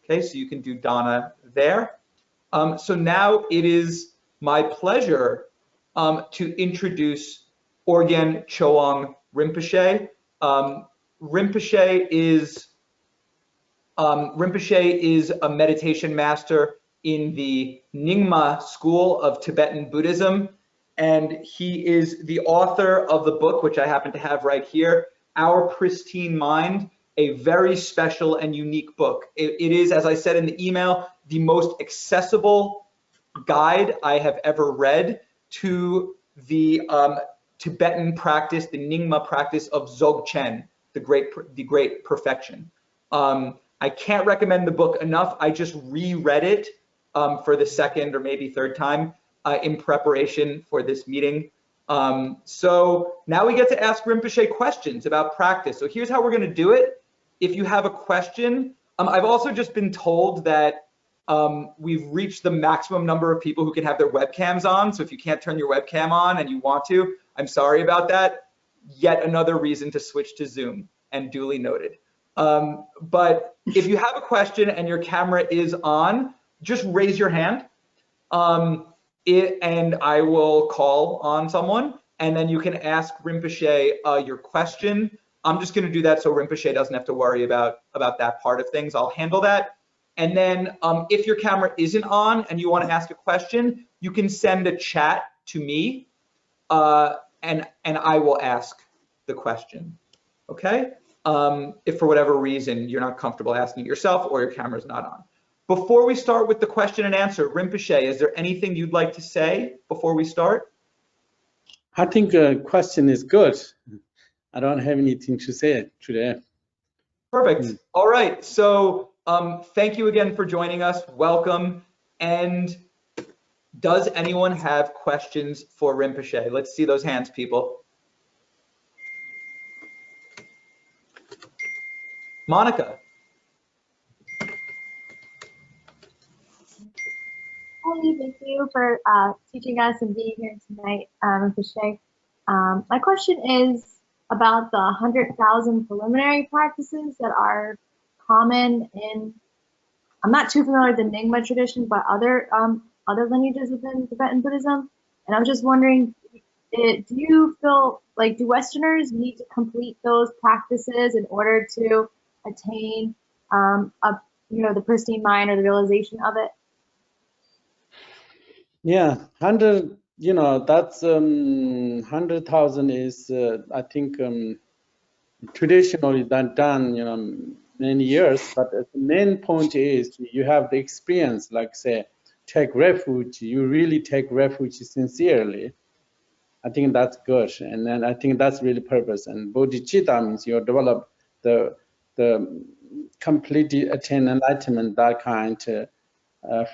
Okay, so you can do dana there. So now it is my pleasure to introduce Orgyen Chowang Rinpoche. Rinpoche is a meditation master in the Nyingma school of Tibetan Buddhism, and he is the author of the book, which I happen to have right here, Our Pristine Mind, a very special and unique book. It is, as I said in the email, the most accessible guide I have ever read to the Tibetan practice, the Nyingma practice of Dzogchen, the great perfection. I can't recommend the book enough. I just reread it for the second or maybe third time in preparation for this meeting. So now we get to ask Rinpoche questions about practice. So here's how we're going to do it. If you have a question, I've also just been told that we've reached the maximum number of people who can have their webcams on. So if you can't turn your webcam on and you want to, I'm sorry about that. Yet another reason to switch to Zoom, and duly noted. But if you have a question and your camera is on, just raise your hand and I will call on someone, and then you can ask Rinpoche your question. I'm just going to do that so Rinpoche doesn't have to worry about that part of things. I'll handle that. And then if your camera isn't on and you want to ask a question, you can send a chat to me and I will ask the question. Okay? If for whatever reason you're not comfortable asking it yourself or your camera's not on. Before we start with the question and answer, Rinpoche, is there anything you'd like to say before we start? I think the question is good. I don't have anything to say today. Perfect. All right. So thank you again for joining us. Welcome. And does anyone have questions for Rinpoche? Let's see those hands, people. Monica. Hey, thank you for teaching us and being here tonight, Rinpoche. My question is about the 100,000 preliminary practices that are common in, I'm not too familiar with the Nyingma tradition, but other lineages within Tibetan Buddhism. And I'm just wondering, do you feel like, do Westerners need to complete those practices in order to attain the pristine mind or the realization of it? Yeah, 100, that's 100,000 is, I think, traditionally done, many years, but the main point is you have the experience, like say, take refuge, you really take refuge sincerely. I think that's good. And then I think that's really purpose. And bodhicitta means you develop the completely attain enlightenment, that kind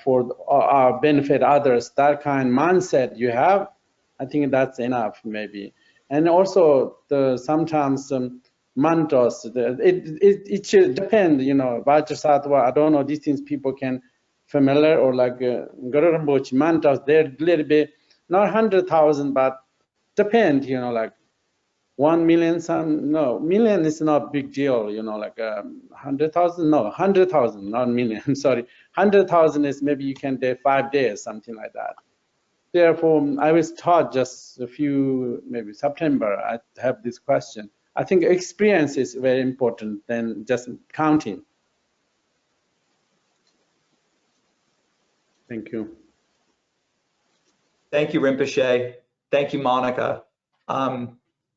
for our benefit others, that kind of mindset you have, I think that's enough maybe. And also sometimes mantras, it should depend, Vajrasattva, I don't know, these things people can familiar, or like Ngondro Rinpoche mantras, they're a little bit, not 100,000, but depend, like 1 million, million is not big deal, like 100,000, no, 100,000, not million, I'm sorry. 100,000 is maybe you can do 5 days, something like that. Therefore, I was taught just a few, maybe September, I have this question. I think experience is very important than just counting. Thank you. Thank you, Rinpoche. Thank you, Monica.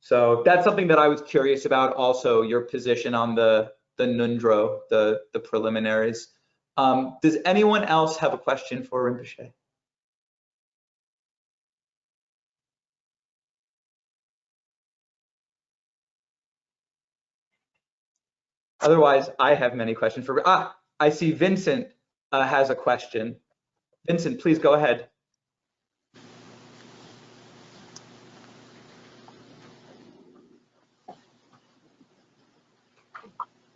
So that's something that I was curious about also, your position on the Ngondro, the preliminaries. Does anyone else have a question for Rinpoche? Otherwise, I have many questions for, I see Vincent has a question. Vincent, please go ahead.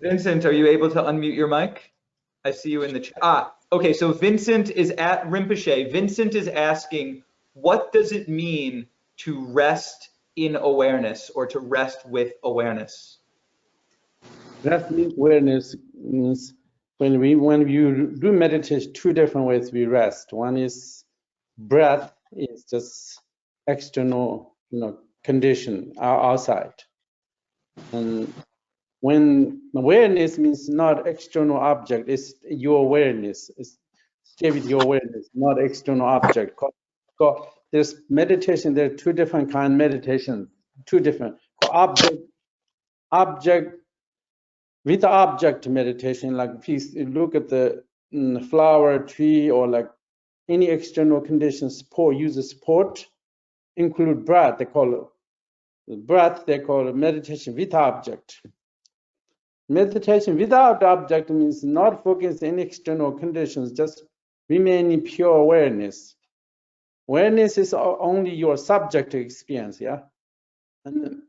Vincent, are you able to unmute your mic? I see you in the chat. Okay, so Vincent is at Rinpoche. Vincent is asking, what does it mean to rest in awareness or to rest with awareness? Rest means awareness means when you do meditation, two different ways we rest. One is breath, is just external, condition outside. And when awareness means not external object, it's your awareness. It's stay with your awareness, not external object. There's meditation, there are two different kind of meditation, two different object with object meditation. Like if you look at the flower, tree, or like any external conditions, use support, include breath. They call it meditation with object. Meditation without object means not focus on external conditions, just remain in pure awareness. Awareness is only your subjective experience, yeah. And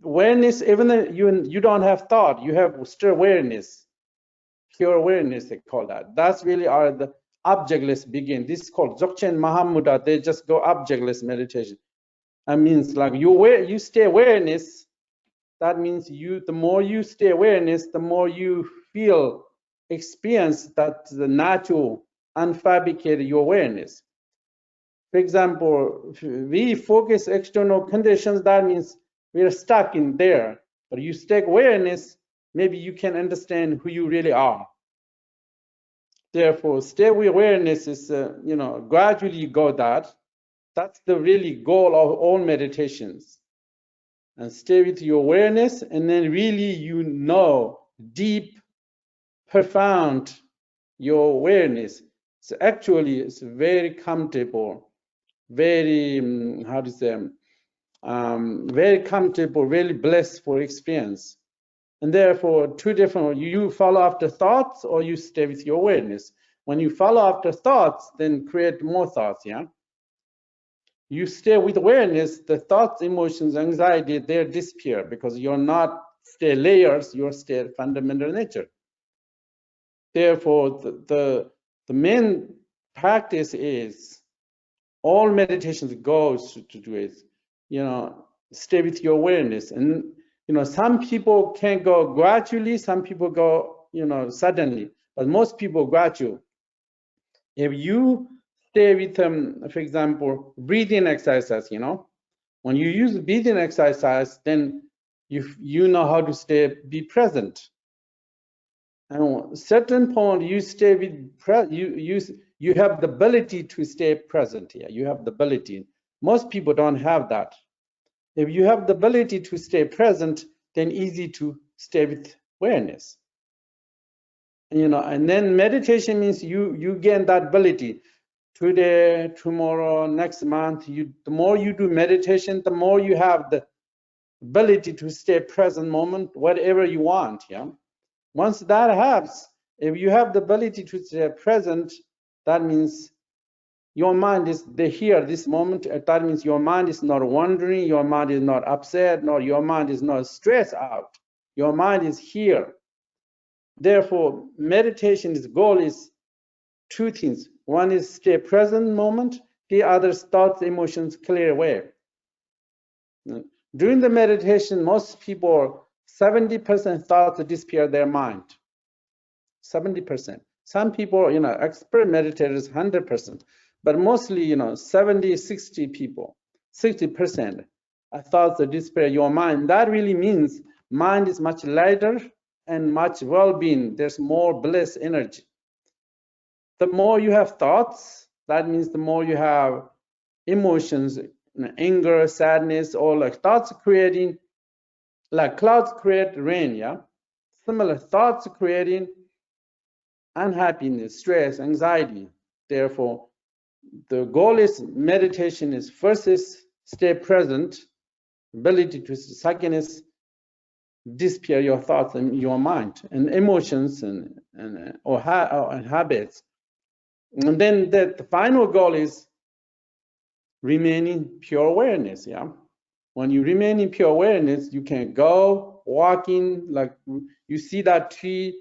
awareness, even though you don't have thought, you have still awareness, pure awareness. They call that. That's really the objectless begin. This is called Dzogchen Mahamudra. They just go objectless meditation. That means like you stay awareness. That means the more you stay awareness, the more you experience that the natural, unfabricated your awareness. For example, if we focus external conditions, that means we are stuck in there. But you stay awareness, maybe you can understand who you really are. Therefore, stay with awareness is, gradually you go that. That's the really goal of all meditations. And stay with your awareness, and then really deep, profound your awareness. So actually, it's very comfortable, very very comfortable, really blissful experience. And therefore, two different, you follow after thoughts or you stay with your awareness. When you follow after thoughts, then create more thoughts, yeah? You stay with awareness, the thoughts, emotions, anxiety, they disappear because you're not stay layers, you're stay fundamental nature. Therefore, the main practice is all meditations goes to do is, stay with your awareness. And, some people can go gradually, some people go, suddenly, but most people gradual. If you stay with, for example, breathing exercise, when you use breathing exercise, then you know how to be present. And at certain point, you stay with you have the ability to stay present here. You have the ability. Most people don't have that. If you have the ability to stay present, then easy to stay with awareness. And then meditation means you gain that ability. Today, tomorrow, next month, the more you do meditation, the more you have the ability to stay present moment, whatever you want, yeah. Once that happens, if you have the ability to stay present, that means your mind is here this moment. That means your mind is not wandering, your mind is not upset, nor your mind is not stressed out. Your mind is here. Therefore, meditation's goal is two things. One is stay present moment, the other thoughts, emotions clear away. During the meditation, most people, 70% thoughts disappear their mind. 70%. Some people, expert meditators, 100%. But mostly, 70, 60 people, 60% thoughts disappear your mind. That really means mind is much lighter and much well-being. There's more bliss energy. The more you have thoughts, that means the more you have emotions, anger, sadness, or like thoughts creating, like clouds create rain, yeah? Similar thoughts creating unhappiness, stress, anxiety. Therefore, the goal is meditation is first is stay present, ability to second is disappear your thoughts and your mind and emotions and habits. And then the final goal is remaining pure awareness, yeah? When you remain in pure awareness, you can go walking, like you see that tree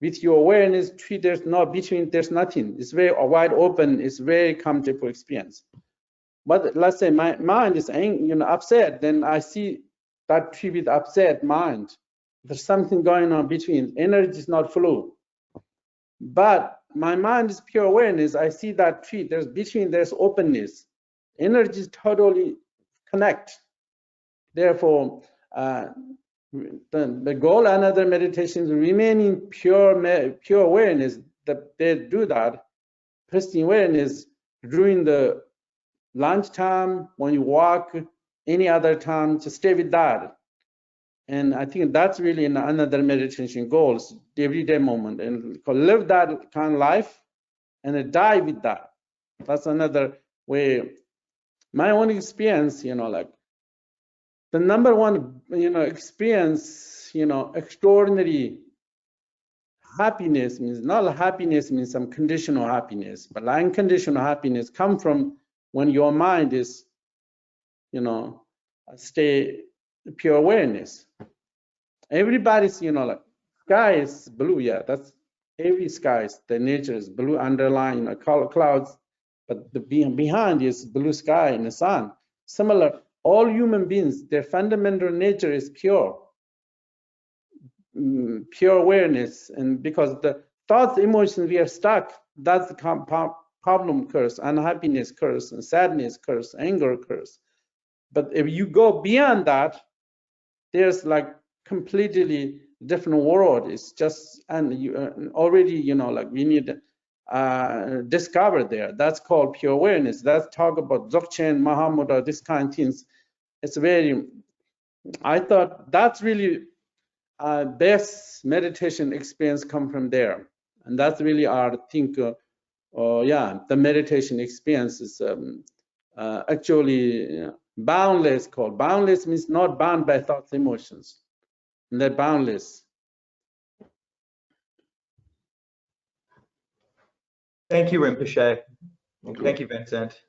with your awareness, tree, there's nothing. It's very wide open, it's very comfortable experience. But let's say my mind is upset, then I see that tree with upset mind. There's something going on between, energy is not flow. But my mind is pure awareness. I see that tree. There's openness. Energies totally connect. Therefore, the goal another meditation is remaining pure awareness. That they do that. Pristine awareness during the lunchtime, when you walk, any other time, just stay with that. And I think that's really another meditation goals, the everyday moment, and live that kind of life and die with that. That's another way. My own experience, like the number one, experience, extraordinary happiness means not happiness means some conditional happiness, but unconditional happiness come from when your mind is, stay pure awareness. Everybody's, like sky is blue, yeah, that's every skies, the nature is blue underlying clouds, but the behind is blue sky and the sun. Similar, all human beings, their fundamental nature is pure awareness, and because the thoughts, emotions, we are stuck, that's the problem curse, unhappiness curse, and sadness curse, anger curse. But if you go beyond that, there's like completely different world. It's just, and you already, like we need discover there. That's called pure awareness. That's talk about Dzogchen, Mahamudra, this kind of things. It's very, I thought that's really best meditation experience come from there. And that's really our think, yeah, the meditation experience is actually boundless called. Boundless means not bound by thoughts, emotions. And they're boundless. Thank you, Rinpoche. Thank you, Vincent.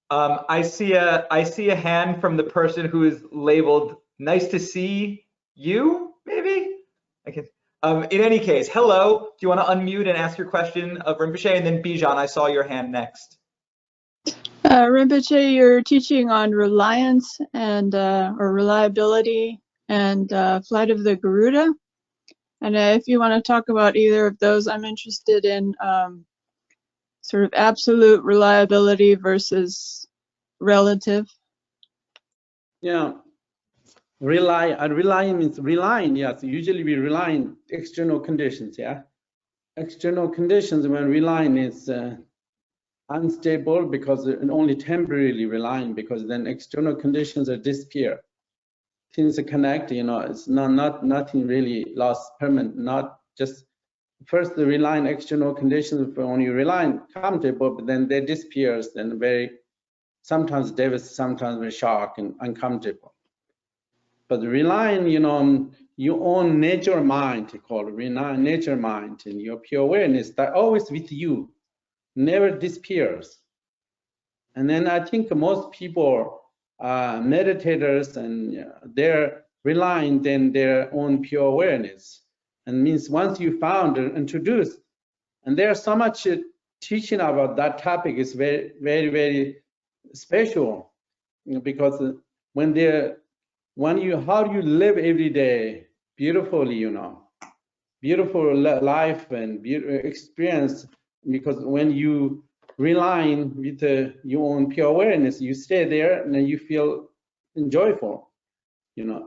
I see a hand from the person who is labeled "Nice to see you." Maybe I can. In any case, hello. Do you want to unmute and ask your question of Rinpoche? And then Bijan, I saw your hand next. Rinpoche, you're teaching on reliance and or reliability and flight of the Garuda. And if you want to talk about either of those, I'm interested in sort of absolute reliability versus relative. Yeah, rely means relying. Yes, usually we rely on external conditions. Yeah, external conditions when relying is unstable because only temporarily relying, because then external conditions are disappear. Things are connect, it's not nothing really lost permanent, not just first the relying external conditions. When you rely on comfortable, but then they disappears, then very sometimes devastating, sometimes very shock and uncomfortable. But relying, on your own nature mind, called nature mind, and your pure awareness that always with you, never disappears. And then I think most people meditators, and they're relying on their own pure awareness. And means once you found and introduced, and there's so much teaching about that topic is very, very, very special, because how do you live every day beautifully, beautiful life and experience, because when you relying with your own pure awareness, you stay there and then you feel joyful,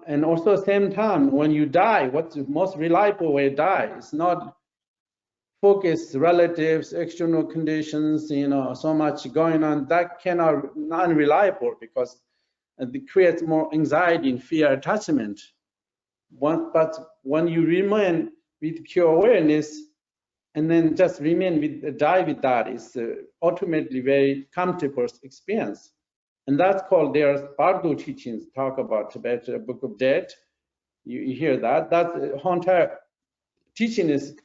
and also at the same time, when you die, what's the most reliable way to die? It's not focus, relatives, external conditions, so much going on, that cannot, non-reliable, because it creates more anxiety and fear attachment. But when you remain with pure awareness, and then just remain with, die with that, is ultimately very comfortable experience. And that's called, there's Bardo teachings, talk about Tibetan Book of Dead. You hear that. That's the whole entire teaching is,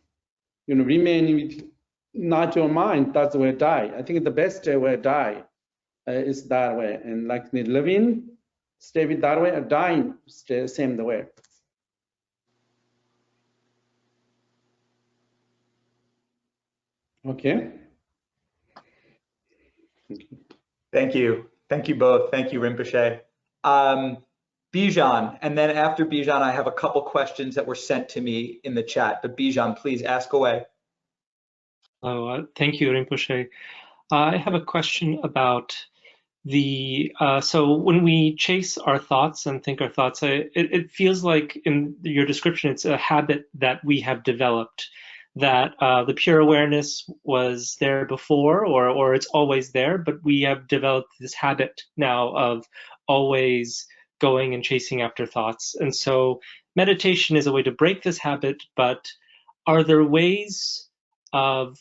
remaining with natural mind, that's where die. I think the best way to die is that way. And like living, stay with that way, or dying, stay same the way. Okay. Thank you. Thank you both. Thank you, Rinpoche. Bijan, and then after Bijan, I have a couple questions that were sent to me in the chat. But Bijan, please ask away. Thank you, Rinpoche. I have a question about so when we chase our thoughts and think our thoughts, it feels like in your description, it's a habit that we have developed, that the pure awareness was there before, or it's always there, but we have developed this habit now of always going and chasing after thoughts. And so meditation is a way to break this habit, but are there ways of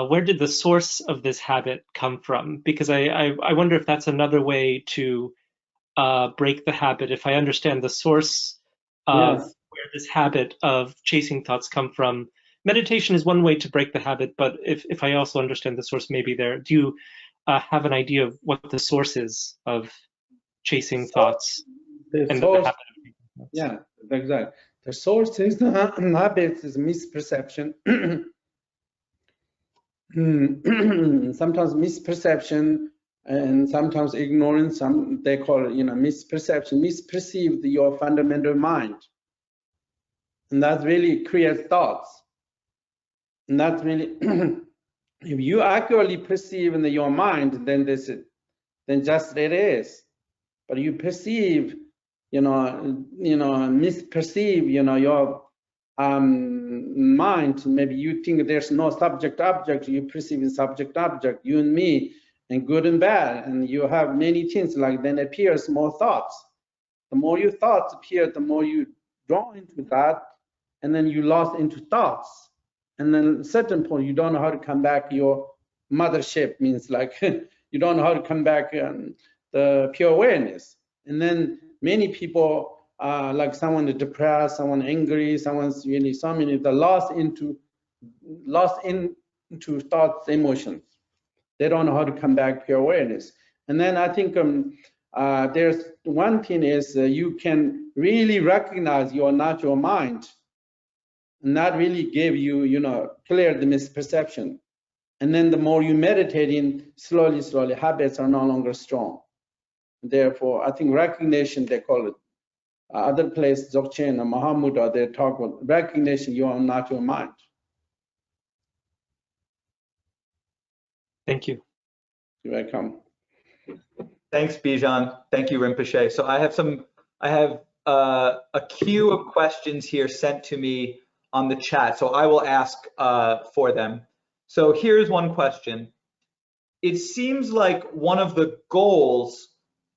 where did the source of this habit come from? Because I wonder if that's another way to break the habit. If I understand the source of Yes. where this habit of chasing thoughts come from, meditation is one way to break the habit. But if I also understand the source, maybe there. Do you have an idea of what the source is of chasing thoughts The and the source, habit of chasing thoughts? yeah, exactly. The source is the habit is misperception. Sometimes misperception and sometimes ignorance. They call it, misperception, misperceive your fundamental mind, and that really creates thoughts. And that's really, if you accurately perceive in your mind, then just it is. But you perceive, misperceive, your mind. Maybe you think there's no subject object. You perceive a subject object, you and me, and good and bad, and you have many things. Like then appears more thoughts. The more your thoughts appear, the more you draw into that, and then you lost into thoughts. And then at a certain point, you don't know how to come back. Your mothership means like you don't know how to come back the pure awareness. And then many people, like someone is depressed, someone angry, someone's really so many, they're lost into thoughts, emotions. They don't know how to come back pure awareness. And then I think there's one thing is you can really recognize your natural mind. And that really gave you, clear the misperception. And then the more you meditating, slowly, habits are no longer strong. Therefore, I think recognition, they call it, other place, Dzogchen or Mahamudra, they talk about recognition, you are not your mind. Thank you. You're welcome. Thanks, Bijan. Thank you, Rinpoche. So I have a queue of questions here sent to me on the chat, so I will ask for them. So here's one question. It seems like one of the goals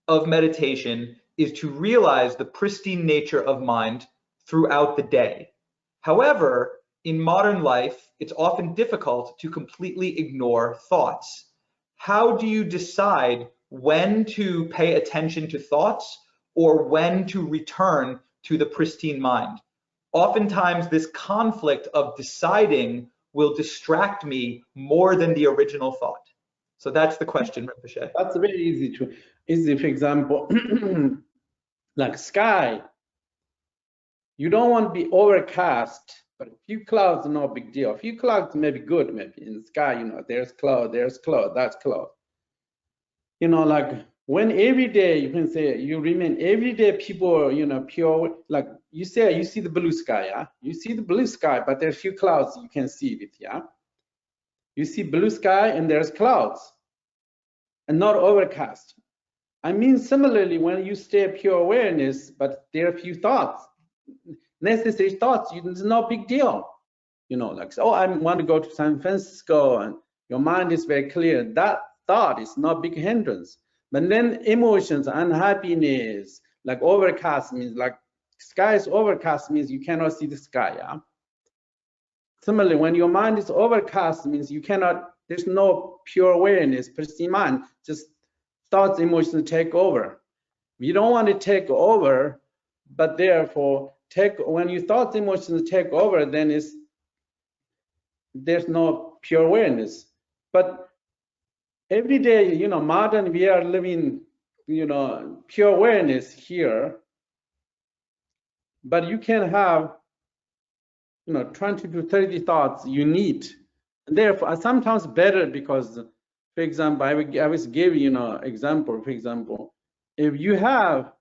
of meditation is to realize the pristine nature of mind throughout the day. However, in modern life, it's often difficult to completely ignore thoughts. How do you decide when to pay attention to thoughts or when to return to the pristine mind? Oftentimes, this conflict of deciding will distract me more than the original thought. So that's the question, Rinpoche. That's very easy. For example, like sky. You don't want to be overcast, but a few clouds, no big deal. A few clouds may be good, maybe in the sky, there's cloud, that's cloud. Like when every day, you can say, you remain every day people, pure, like you say, you see the blue sky, yeah? You see the blue sky, but there's a few clouds you can see it, yeah? You see blue sky and there's clouds and not overcast. I mean, similarly, when you stay pure awareness, but there are a few thoughts, necessary thoughts, it's no big deal. Like, oh, I want to go to San Francisco, and your mind is very clear. That thought is not big hindrance. But then emotions, unhappiness, like overcast means like sky is overcast means you cannot see the sky. Yeah. Similarly, when your mind is overcast means you cannot. There's no pure awareness, pristine mind. Just thoughts, emotions take over. You don't want to take over, but therefore when your thoughts, emotions take over, then there's no pure awareness. But every day, modern, we are living, pure awareness here. But you can have, 20 to 30 thoughts you need. And therefore, sometimes better because, for example, I was giving, example. For example, if you have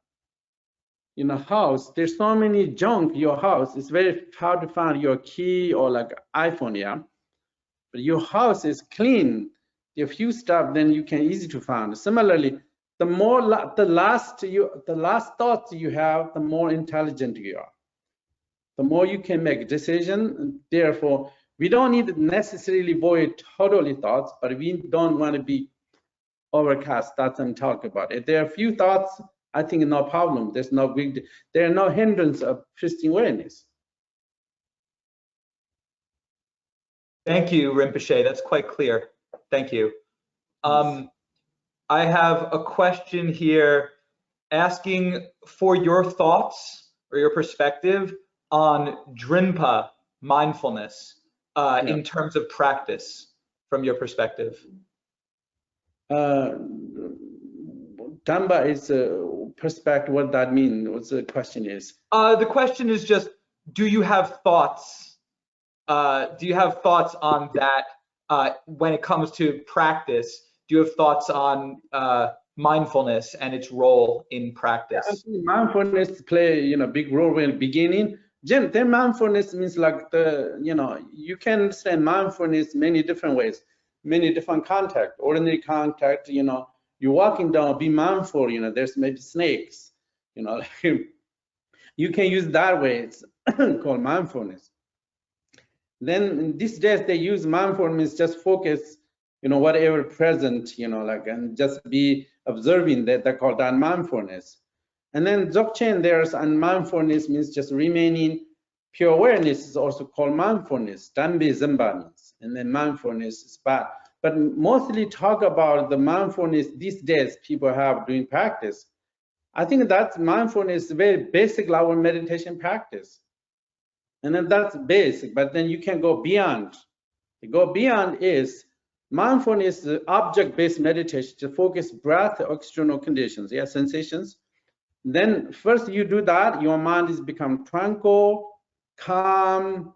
in a house, there's so many junk in your house, it's very hard to find your key or like iPhone, yeah? but your house is clean, a few stuff, then you can easy to find. Similarly, the more the last thoughts you have, the more intelligent you are. The more you can make decision. Therefore, we don't need to necessarily avoid totally thoughts, but we don't want to be overcast. That's what I'm talking about. If there are few thoughts, I think no problem. There's no big, there are no hindrance of pristine awareness. Thank you, Rinpoche. That's quite clear. Thank you. I have a question here asking for your thoughts or your perspective on Drinpa mindfulness in terms of practice from your perspective. Damba is a perspective, what that means, what the question is? The question is just, do you have thoughts? Do you have thoughts on that when it comes to practice? Do you have thoughts on mindfulness and its role in practice? Yeah, I think mindfulness play big role in the beginning. Then mindfulness means like you can understand mindfulness many different ways, many different contact. Ordinary contact, you're walking down, be mindful. There's maybe snakes. You can use that way. It's called mindfulness. Then these days they use mindfulness, just focus, whatever present, and just be observing that. They call that mindfulness. And then Dzogchen, there's mindfulness means just remaining pure awareness is also called mindfulness. Dambi Zimba means, and then mindfulness is bad. But mostly talk about the mindfulness these days people have doing practice. I think that's mindfulness, very basic level meditation practice. And then that's basic, but then you can go beyond. To go beyond is mindfulness, object-based meditation, to focus breath, external conditions, sensations. Then first you do that, your mind is become tranquil, calm,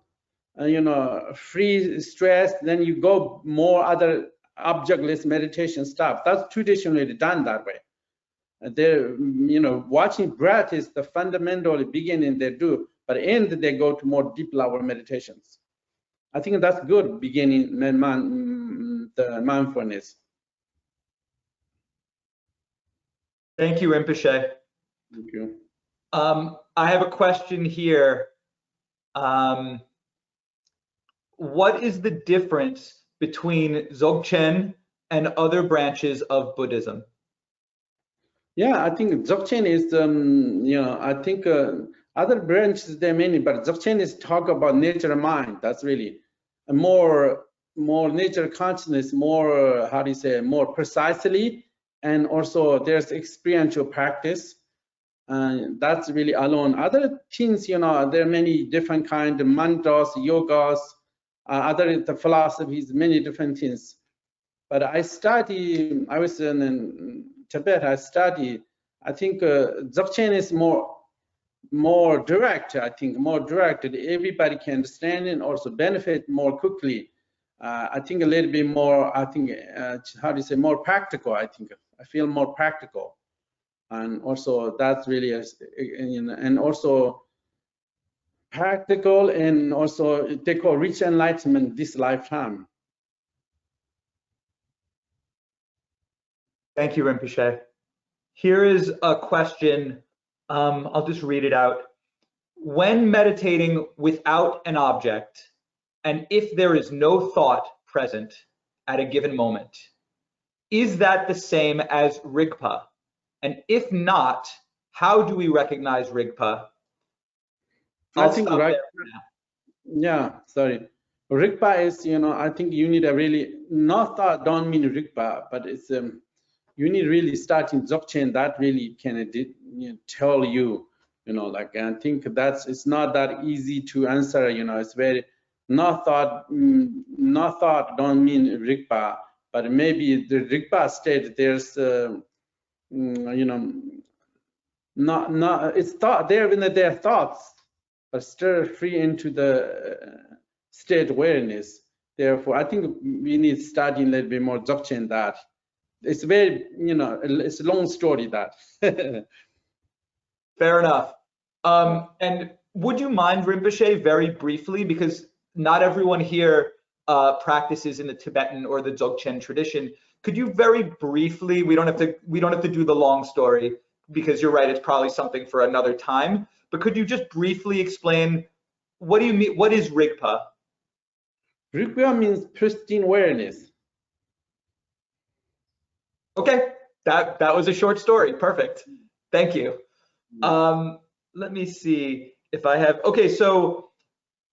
free stress. Then you go more other objectless meditation stuff. That's traditionally done that way. Watching breath is the fundamental beginning they do, but end they go to more deep level meditations. I think that's good beginning the mindfulness. Thank you, Rinpoche. Thank you. I have a question here. What is the difference between Dzogchen and other branches of Buddhism? Yeah, I think Dzogchen is, I think other branches there are many, but Dzogchen is talk about nature and mind. That's really a more nature consciousness, more, more precisely, and also there's experiential practice. That's really alone. Other things, there are many different kind of mantras, yogas, the philosophies, many different things. But I was in Tibet, I think Dzogchen is more direct, I think, more directed. Everybody can understand and also benefit more quickly. I think a little bit more, I think, more practical, I think. I feel more practical. And also that's really, and also practical, and also they call rich enlightenment this lifetime. Thank you, Rinpoche. Here is a question. I'll just read it out. When meditating without an object, and if there is no thought present at a given moment, is that the same as rigpa? And if not, how do we recognize rigpa? I think right. Yeah, sorry. Rigpa is, I think you need a really, not thought don't mean rigpa, but it's you need really starting Dzogchen that really can tell you, I think it's not that easy to answer, it's very, not thought don't mean rigpa, but maybe the rigpa state there's, it's thought there when their thoughts are still free into the state awareness. Therefore, I think we need studying a little bit more Dzogchen that. It's very, it's a long story that. Fair enough. And would you mind, Rinpoche, very briefly, because not everyone here practices in the Tibetan or the Dzogchen tradition. Could you very briefly, we don't have to do the long story, because you're right, it's probably something for another time, but could you just briefly explain, what do you mean, what is rigpa? Rigpa means pristine awareness. Okay, that was a short story. Perfect. Thank you. Let me see if I have, okay, so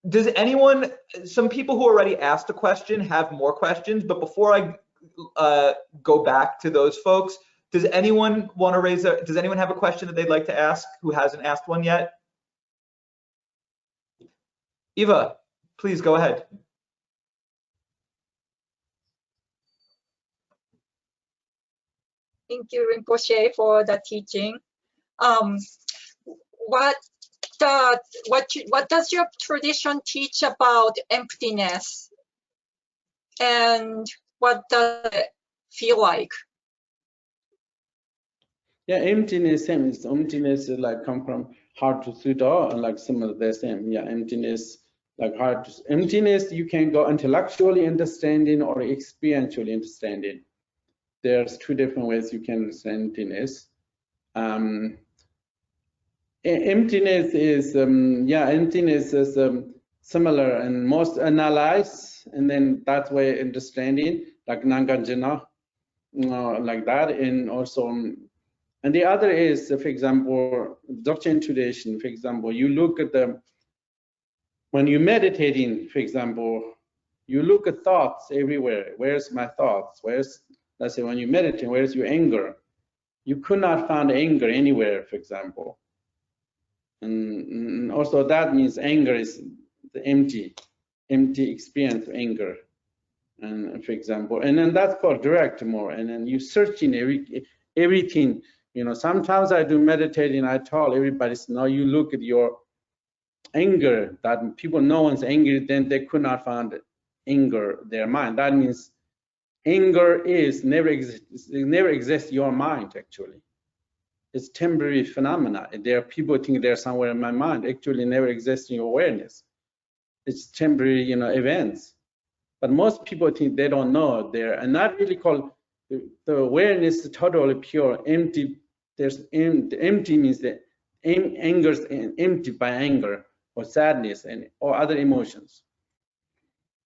does anyone, some people who already asked a question have more questions, but before I go back to those folks, does anyone want to does anyone have a question that they'd like to ask who hasn't asked one yet? Eva, please go ahead. Thank you, Rinpoche, for the teaching. What does your tradition teach about emptiness, and what does it feel like? Yeah, emptiness, same. Emptiness is like come from hard to Sutta, and like similar, the same. Yeah, emptiness, like hard to, emptiness, you can go intellectually understanding or experientially understanding. There's two different ways you can understand emptiness. Emptiness is, emptiness is similar and most analyze, and then that's way understanding, like Nagarjuna, like that, and also, and the other is, for example, Dzogchen tradition, for example, you look at when you're meditating, for example, you look at thoughts everywhere. Where's my thoughts? Let's say when you meditate, where's your anger? You could not find anger anywhere, for example. And also that means anger is the empty experience of anger. And for example, and then that's called direct more. And then you searching everything. You know, sometimes I do meditating, I tell everybody, now you look at your anger, that people, no one's angry, then they could not find anger their mind. That means anger is never exists your mind, actually. It's temporary phenomena. There are people think they're somewhere in my mind, actually never exists in your awareness. It's temporary, events. But most people think they don't know there, and not really called the awareness is totally pure, empty. There's empty means that anger is empty by anger or sadness or other emotions.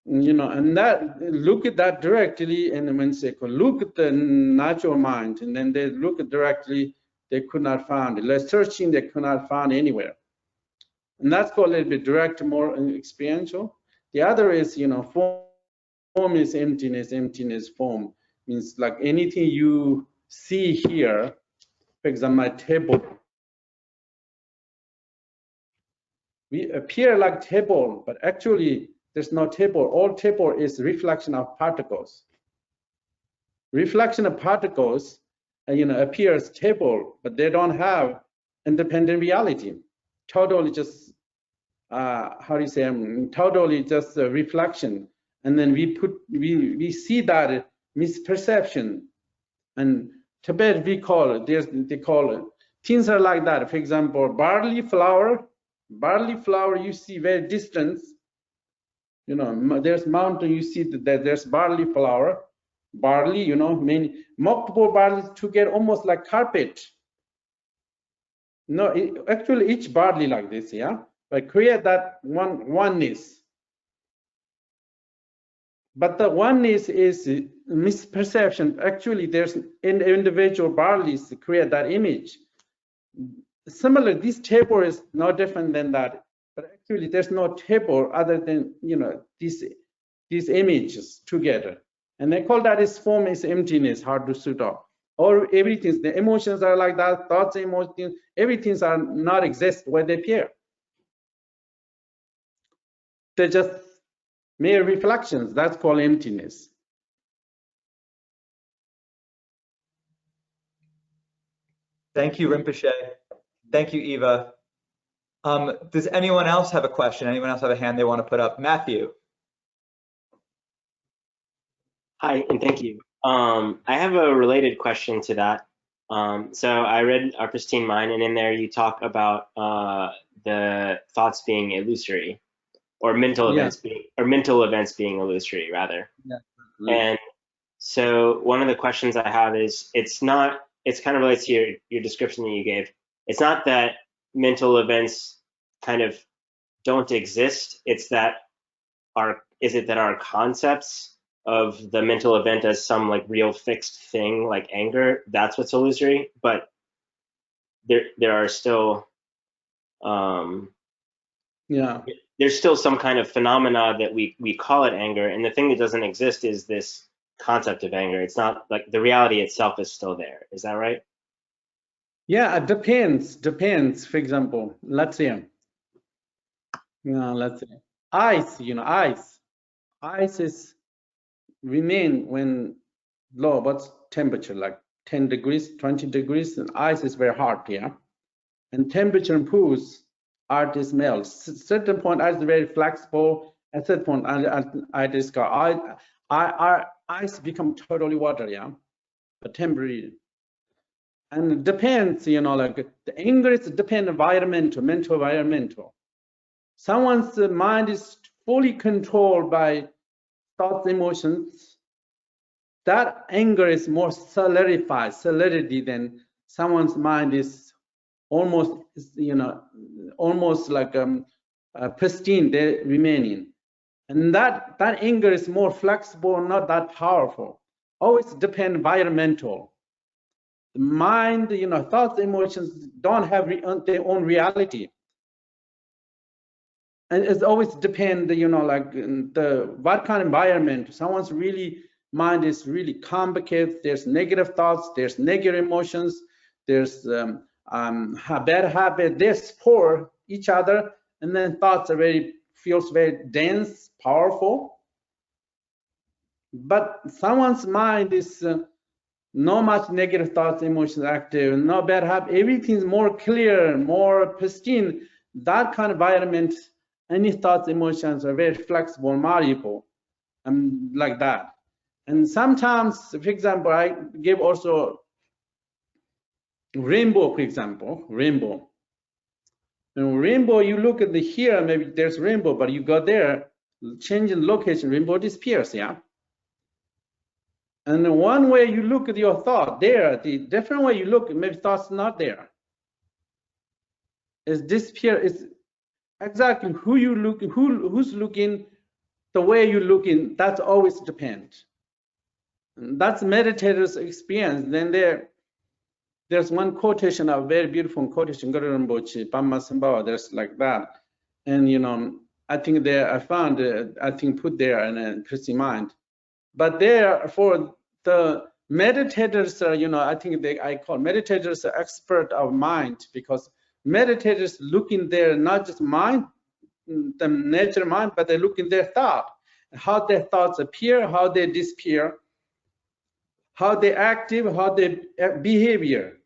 And that look at that directly, and when they look at the natural mind, and then they look at directly, they could not find it. Like searching, they could not find anywhere. And that's called a little bit direct, more experiential. The other is, form is emptiness. Emptiness form means like anything you see here. For example, my table. We appear like table, but actually there's no table. All table is reflection of particles. Reflection of particles, appears table, but they don't have independent reality. Totally just, totally just a reflection. And then we see that misperception. And Tibet, they call it, things are like that. For example, barley flour, you see very distant. There's mountain, you see that there's barley flour. Barley, multiple barley together, almost like carpet. No, actually each barley like this, yeah? But create that oneness. But the oneness is misperception. Actually, there's individual barleys to create that image. Similar, this table is no different than that. But actually, there's no table other than these images together. And they call that is form is emptiness, hard to suit up. Or everything, the emotions are like that, thoughts, emotions, everything are not exist where they appear. They're just mere reflections. That's called emptiness. Thank you, Rinpoche. Thank you, Eva. Does anyone else have a question? Anyone else have a hand they want to put up? Matthew. Hi, and thank you. I have a related question to that. So I read Our Pristine Mind, and in there you talk about the thoughts being illusory. or mental Yeah. mental events being illusory rather. Yeah. And so one of the questions I have is, it's kind of relates to your description that you gave. It's not that mental events kind of don't exist. It's that our concepts of the mental event as some like real fixed thing like anger, that's what's illusory, but there are still Yeah. there's still some kind of phenomena that we call it anger, and the thing that doesn't exist is this concept of anger. It's not like the reality itself is still there. Is that right? Yeah, it depends. For example, let's say, ice is remain when low, what's temperature, like 10 degrees, 20 degrees, and ice is very hard, yeah? And temperature improves, ice melts. Certain point, ice is very flexible. At certain point, ice become totally water, yeah? But temporary. And it depends, like the anger is depend environmental, mental environmental. Someone's mind is fully controlled by thoughts, emotions. That anger is more solidity than someone's mind is almost, almost like pristine, they're remaining. And that anger is more flexible, not that powerful. Always depend environmental. The mind, thoughts, emotions don't have their own reality. And it's always depend, like what kind of environment. Someone's mind is really complicated. There's negative thoughts, there's negative emotions, there's bad habit. They support each other, and then thoughts feels very dense, powerful. But someone's mind is no much negative thoughts, emotions active, no bad habit. Everything's more clear, more pristine. That kind of environment, any thoughts, emotions are very flexible, malleable, and like that. And sometimes, for example, I give also rainbow, for example, rainbow. Rainbow, you look at here, maybe there's rainbow, but you go there, change in location, rainbow disappears, yeah? And one way you look at your thought there, the different way you look, maybe thought's not there. It's disappear. It's exactly who you look, who's looking, the way you looking. That's always depend. And that's meditator's experience. Then there's one quotation, a very beautiful quotation, Ngondro Rinpoche, Pamma Sambhava. There's like that, and I think I found, put there in a Pristine Mind. But there, for the meditators, I think I call meditators expert of mind, because meditators look in their, not just mind, the nature mind, but they look in their thought, how their thoughts appear, how they disappear, how they active, how they behavior.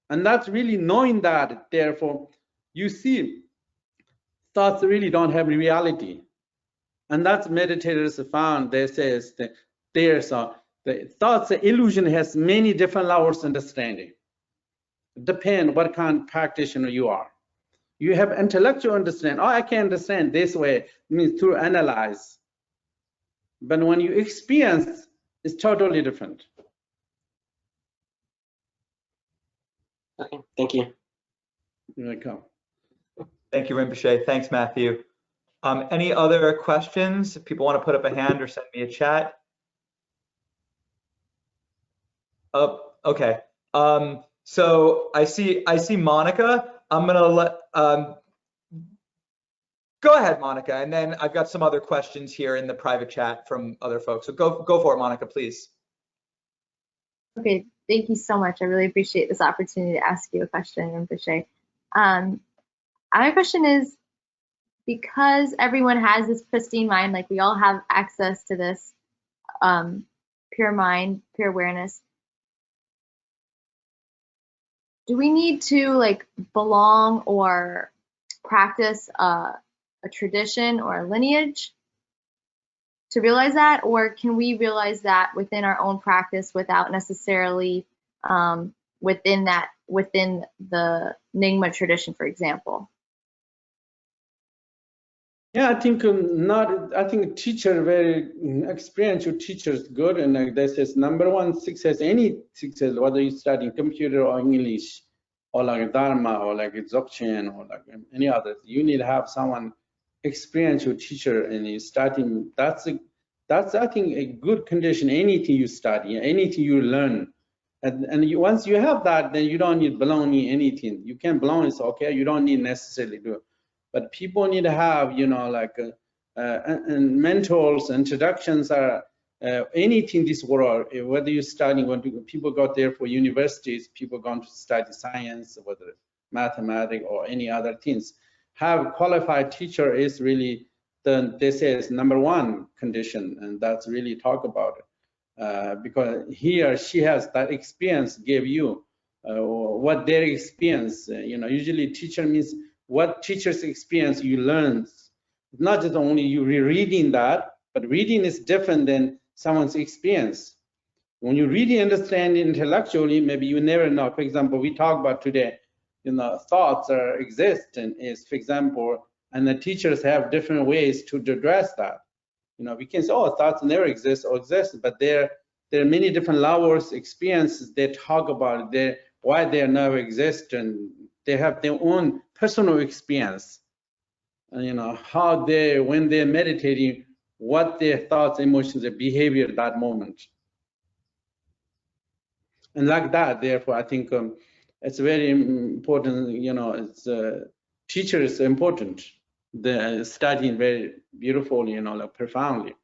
And that's really knowing that, therefore, you see, thoughts really don't have reality. And that's meditators found, they say, the thoughts illusion has many different levels of understanding. Depend what kind of practitioner you are. You have intellectual understanding. Oh, I can understand this way. It means to analyze. But when you experience, it's totally different. Okay, thank you. You're welcome. Thank you, Rinpoche. Thanks, Matthew. Any other questions? If people want to put up a hand or send me a chat. Oh, okay. So I see Monica. I'm gonna let go ahead, Monica, and then I've got some other questions here in the private chat from other folks. So go for it, Monica, please. Okay, thank you so much. I really appreciate this opportunity to ask you a question, Rinpoche. My question is, because everyone has this pristine mind, like we all have access to this pure mind, pure awareness, do we need to like belong or practice a tradition or a lineage to realize that, or can we realize that within our own practice without necessarily within the Nyingma tradition, for example? Yeah, I think I think teacher, very experienced teacher is good, and this is number one success. Any success, whether you studying computer or English, or like Dharma, or like Dzogchen, or like any others, you need to have someone experienced teacher, and you starting. That's I think a good condition. Anything you study, anything you learn, and once you have that, then you don't need belonging anything. You can belong, it's okay. You don't need necessarily do it. But people need to have, you know, like and mentors, introductions are anything this world, whether you're studying, when people go there for universities, people going to study science, whether mathematics or any other things, have qualified teacher is really this is number one condition, and that's really talk about it. Because he or she has that experience, gave you what their experience, you know, usually teacher means what teacher's experience you learn. Not just only you rereading that, but reading is different than someone's experience. When you really understand it intellectually, maybe you never know. For example, we talk about today, you know, thoughts are exist, and is, for example, and the teachers have different ways to address that. You know, we can say, oh, thoughts never exist or exist, but there are many different levels, experiences they talk about, why they never exist, and they have their own personal experience. And, you know, how they, when they're meditating, what their thoughts, emotions, their behavior at that moment. And like that, therefore, I think it's very important, you know, it's teacher is important. The studying very beautifully, you know, like profoundly.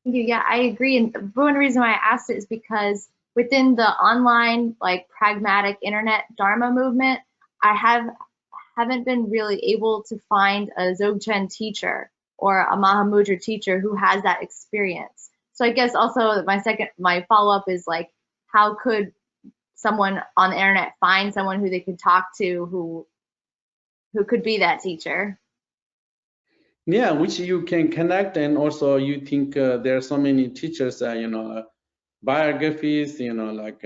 Yeah, I agree. And one reason why I asked it is because within the online, like pragmatic internet Dharma movement, I haven't been really able to find a Dzogchen teacher or a Mahamudra teacher who has that experience. So I guess also my follow-up is like, how could someone on the internet find someone who they could talk to who could be that teacher? Yeah, which you can connect, and also you think there are so many teachers, you know, biographies, you know, like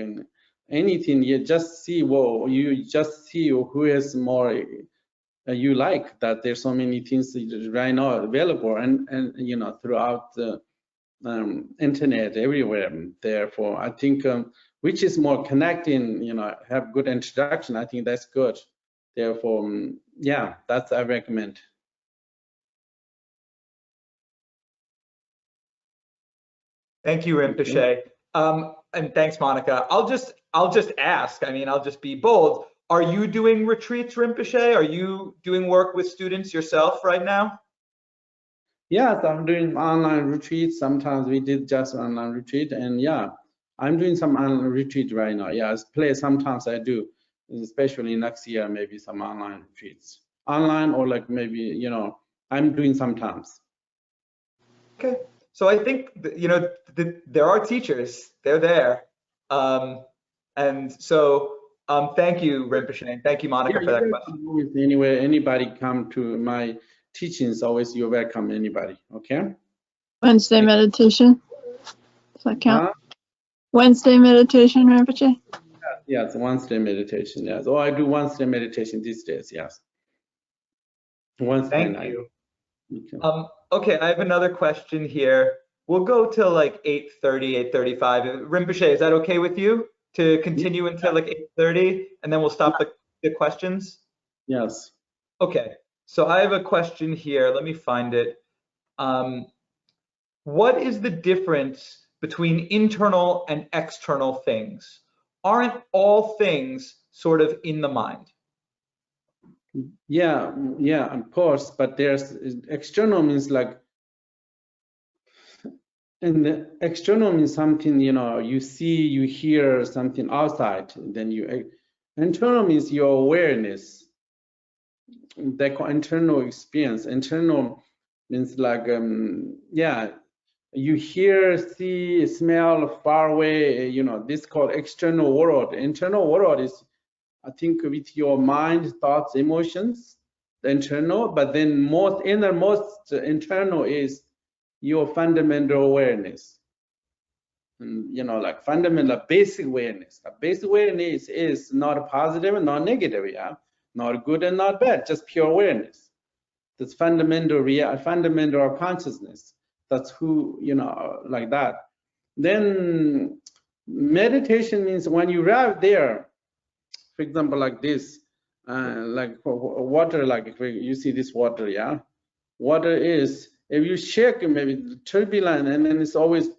anything. You just see, well, you just see who is more you like. That there's so many things right now available, and you know, throughout the internet everywhere. Therefore, I think which is more connecting, you know, have good introduction. I think that's good. Therefore, yeah, that's I recommend. Thank you, Rinpoche. And thanks, Monica. I'll just ask, I mean, I'll just be bold. Are you doing retreats, Rinpoche? Are you doing work with students yourself right now? Yes, I'm doing online retreats. Sometimes we did just online retreat, and yeah, I'm doing some online retreat right now. Yeah, sometimes I do, especially next year, maybe some online retreats. Online, or like maybe, you know, I'm doing sometimes. Okay. So I think, you know, there are teachers, they're there. And so thank you, Rinpoche, and thank you, Monica, for that question. Anyway, anybody come to my teachings, always you're welcome, anybody, okay? Wednesday meditation. Does that count? Wednesday meditation, Rinpoche? Yes, Wednesday meditation, yes. Oh, I do Wednesday meditation these days, yes. Wednesday night. Thank you. Okay, I have another question here. We'll go till like 8:30, 8:35. Rinpoche, is that okay with you to continue until like 8:30, and then we'll stop the questions? Yes. Okay, so I have a question here. Let me find it. What is the difference between internal and external things? Aren't all things sort of in the mind? Yeah, of course, but there's external means like, and the external means something, you know, you see, you hear something outside, then internal means your awareness, the internal experience. Internal means like, yeah, you hear, see, smell far away, you know, this called external world. Internal world is, I think, with your mind, thoughts, emotions, the internal, but then most innermost internal is your fundamental awareness. And, you know, like fundamental basic awareness. A basic awareness is not positive and not negative, yeah, not good and not bad, just pure awareness. this fundamental of consciousness. That's who, like that. Then meditation means when you arrive there, for example, like this, like water, like if you see this water, yeah? Water is, if you shake, maybe turbulent, and then it's always,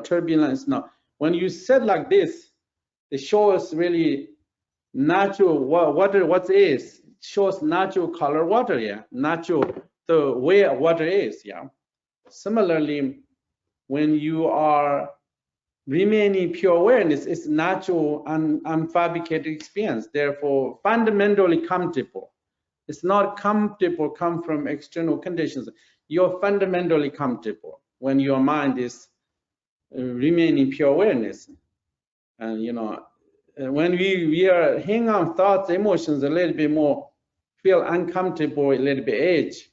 turbulence. Now, when you sit like this, it shows really natural water, what is. It shows natural color water, yeah? Natural, the way water is, yeah? Similarly, when you are remaining pure awareness, it's natural and unfabricated experience, therefore fundamentally comfortable. It's not comfortable come from external conditions. You're fundamentally comfortable when your mind is remaining pure awareness. And when we are hang on thoughts, emotions a little bit more, feel uncomfortable, a little bit edge.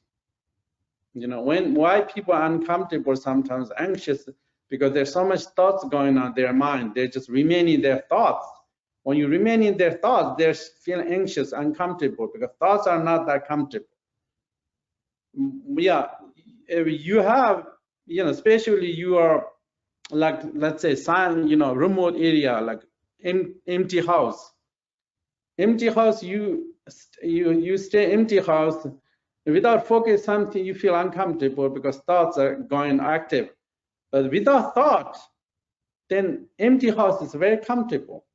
Why people are uncomfortable, sometimes anxious, because there's so much thoughts going on in their mind. They're just remaining their thoughts. When you remain in their thoughts, they're feeling anxious, uncomfortable, because thoughts are not that comfortable. Yeah, if you have, especially you are like, let's say, silent, remote area, like empty house. Empty house, you stay empty house without focus something, you feel uncomfortable because thoughts are going active. But without thought, then empty house is very comfortable.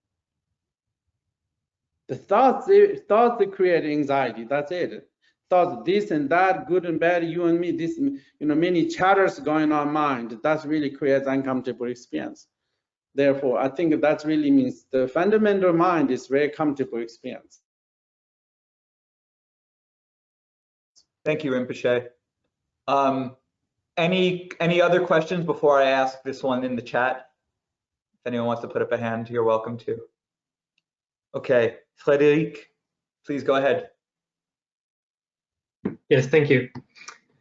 The thoughts they create anxiety. That's it. Thoughts, this and that, good and bad, you and me, this, many chatters going on mind. That really creates uncomfortable experience. Therefore, I think that really means the fundamental mind is very comfortable experience. Thank you, Rinpoche. Any other questions before I ask this one in the chat? If anyone wants to put up a hand, you're welcome to. Okay, Frederic, please go ahead. Yes, thank you.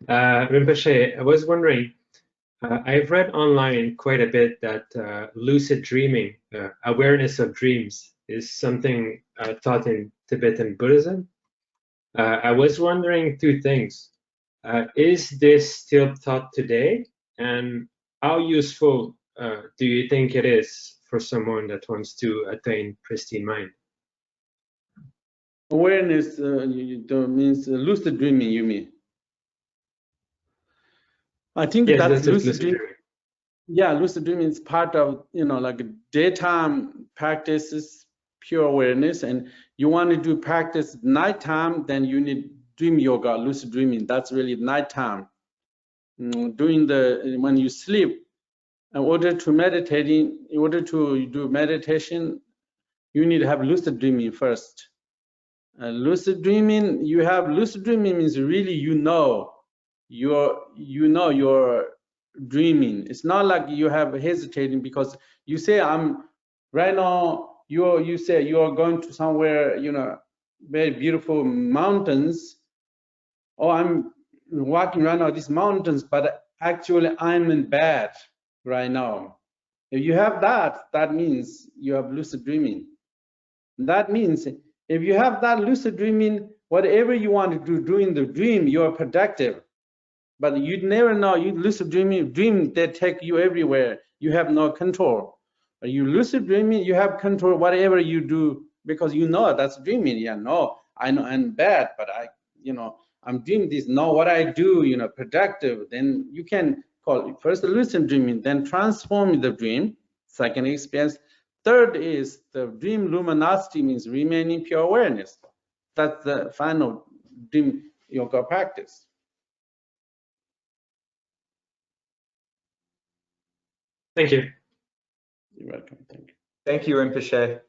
Rinpoche, I was wondering, I've read online quite a bit that lucid dreaming, awareness of dreams, is something taught in Tibetan Buddhism. I was wondering two things. Is this still taught today? And how useful do you think it is for someone that wants to attain pristine mind? Awareness means lucid dreaming, you mean? I think yes, that's lucid dreaming. Yeah, lucid dreaming is part of, like daytime practices, pure awareness, and you want to do practice nighttime, then you need dream yoga, lucid dreaming. That's really nighttime. When you sleep, in order to do meditation, you need to have lucid dreaming first. Lucid dreaming means really you're dreaming. It's not like you have hesitating because you say right now you say you are going to somewhere, very beautiful mountains. Oh, I'm walking right now these mountains, but actually I'm in bed right now. If you have that means you have lucid dreaming. That means if you have that lucid dreaming, whatever you want to do during the dream, you are productive. But you never know, you lucid dream, they take you everywhere. You have no control. But you lucid dreaming, you have control whatever you do because that's dreaming. Yeah, no, I know I'm bad, but I'm doing this. Know what I do, productive. Then you can call it first lucid dreaming, then transform the dream. Second experience. Third is the dream luminosity, means remaining pure awareness. That's the final dream yoga practice. Thank you. You're welcome. Thank you. Thank you, Rinpoche.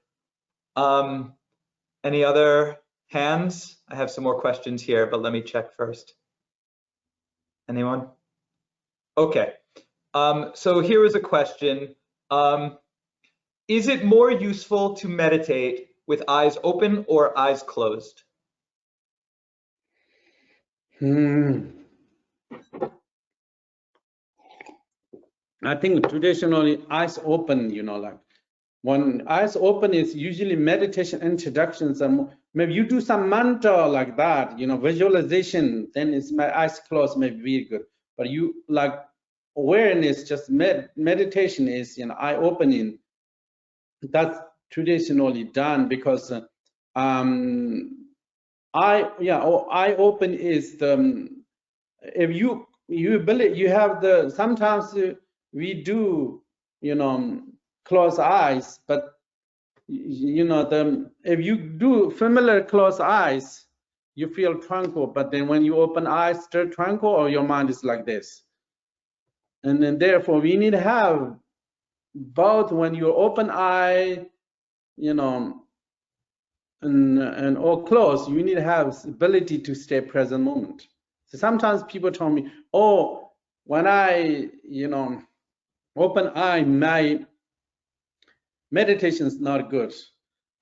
Any other hands? I have some more questions here, but let me check first. Anyone? Okay. So here is a question. Is it more useful to meditate with eyes open or eyes closed? I think traditionally eyes open, like when eyes open is usually meditation introductions are maybe you do some mantra like that, you know, visualization, then it's my eyes closed, maybe very good. But you like awareness, just meditation is, you know, eye opening. That's traditionally done because eye open is the if you believe you have the sometimes we do, you know, close eyes, but you know, if you do familiar closed eyes, you feel tranquil, but then when you open eyes, still tranquil, or your mind is like this. And then therefore we need to have both. When you open eye, you know, and or close, you need to have ability to stay present moment. So sometimes people tell me, oh, when I, you know, open eye, my meditation is not good.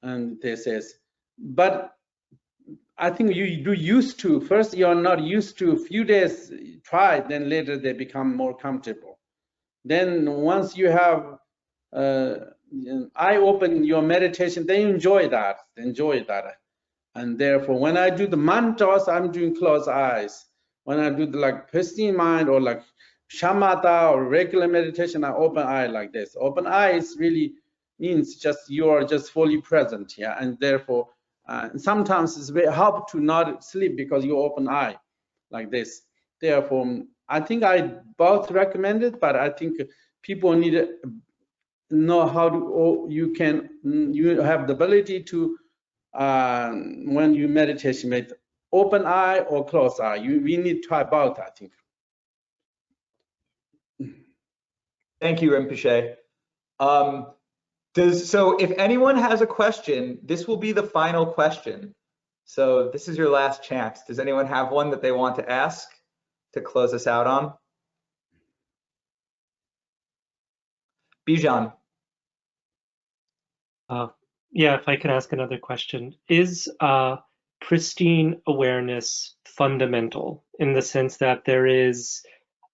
And they says, but I think you do used to. First, you're not used to. A few days try, then later they become more comfortable. Then once you have eye open your meditation, they enjoy that. And therefore, when I do the mantras, I'm doing closed eyes. When I do the like pristine mind or like shamatha or regular meditation, I open eye like this. Open eyes really means just you are just fully present, yeah. And therefore, sometimes it's very hard to not sleep because you open eye like this. Therefore, I think I both recommend it, but I think people need to know how to. You have the ability to when you meditation, make open eye or closed eye. We need to try both, I think. Thank you, Rinpoche. So if anyone has a question, this will be the final question. So this is your last chance. Does anyone have one that they want to ask to close us out on? Bijan. Yeah, if I can ask another question. Is pristine awareness fundamental in the sense that there is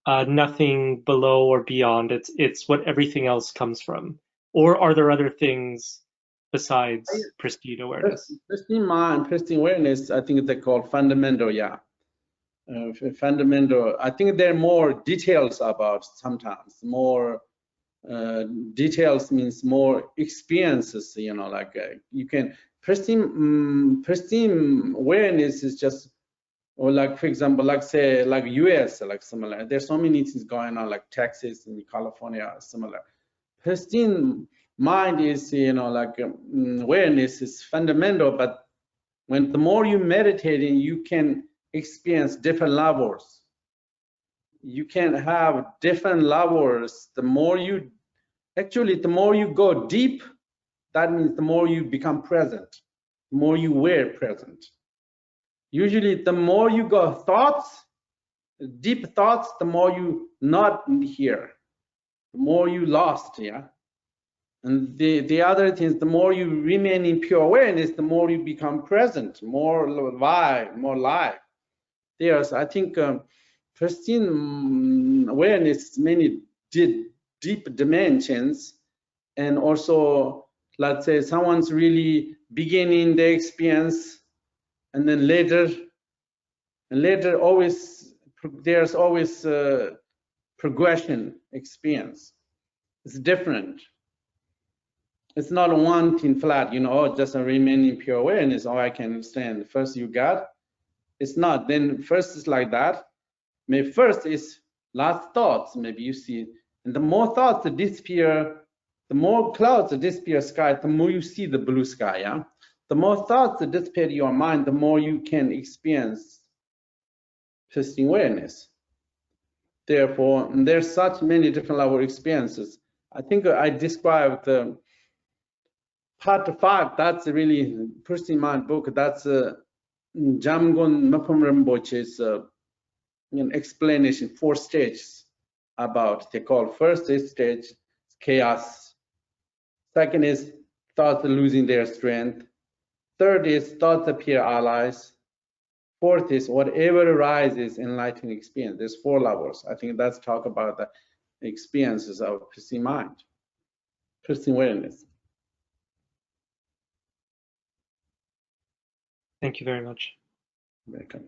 nothing below or beyond? It's what everything else comes from? Or are there other things besides pristine awareness? Pristine mind, pristine awareness, I think they're called fundamental, yeah. Fundamental. I think there are more details about sometimes. More details means more experiences, you know, like you can, pristine awareness is just, or like, for example, like say, like US, like similar. There's so many things going on, like Texas and California are similar. Pristine mind is, you know, like awareness is fundamental, but when the more you meditating, you can experience different levels. You can have different levels. The more you, actually, the more you go deep, that means the more you become present, the more you were present. Usually, the more you go thoughts, deep thoughts, the more you not here, the more you lost, yeah. And the other things, the more you remain in pure awareness, the more you become present, more live. There's, I think, pristine awareness many deep dimensions, and also, let's say, someone's really beginning the experience, and then later always there's always progression experience. It's different. It's not one thing flat, you know, oh, just a remaining pure awareness, oh, I can understand. First you got, it's not. Then first it's like that. Maybe first is last thoughts, maybe you see, and the more thoughts that disappear, the more clouds that disappear sky, the more you see the blue sky, yeah? The more thoughts that disappear in your mind, the more you can experience pristine awareness. Therefore, there's such many different level experiences. I think I described the part 5, that's really pristine mind book, that's Jamgon Mapam Rinpoche's explanation, 4 stages about, they call first stage chaos, second is thoughts losing their strength, third is thoughts appear allies, fourth is whatever arises enlightening experience. There's 4 levels. I think that's talk about the experiences of pristine mind, pristine awareness. Thank you very much. Welcome.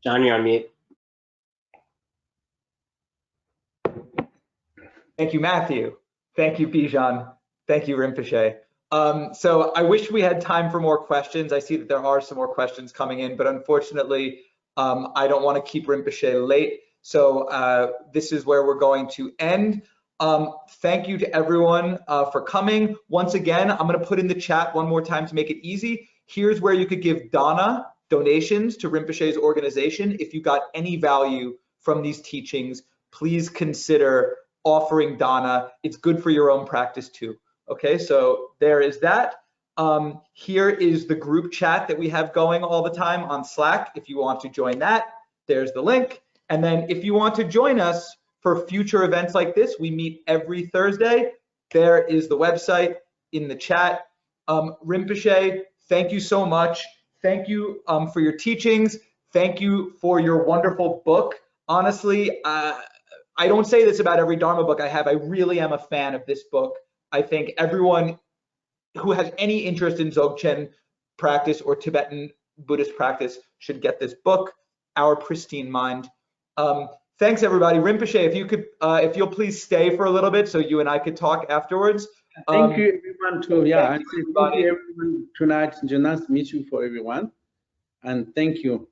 John, you're on mute. Thank you, Matthew. Thank you, Bijan. Thank you, Rinpoche. So I wish we had time for more questions. I see that there are some more questions coming in, but unfortunately, I don't want to keep Rinpoche late. So this is where we're going to end. Thank you to everyone for coming. Once again, I'm going to put in the chat one more time to make it easy. Here's where you could give dana, donations to Rinpoche's organization. If you got any value from these teachings, please consider offering dana. It's good for your own practice too. Okay, so there is that. Here is the group chat that we have going all the time on Slack. If you want to join that, there's the link. And then if you want to join us for future events like this, we meet every Thursday. There is the website in the chat. Rinpoche, thank you so much. Thank you for your teachings. Thank you for your wonderful book. Honestly, I don't say this about every Dharma book I have. I really am a fan of this book. I think everyone who has any interest in Dzogchen practice or Tibetan Buddhist practice should get this book, Our Pristine Mind. Thanks, everybody. Rinpoche, if you could, if you'll please stay for a little bit so you and I could talk afterwards. Thank you, everyone, too. Yeah, thank you, thank you, everyone tonight. Nice to meet you for everyone. And thank you.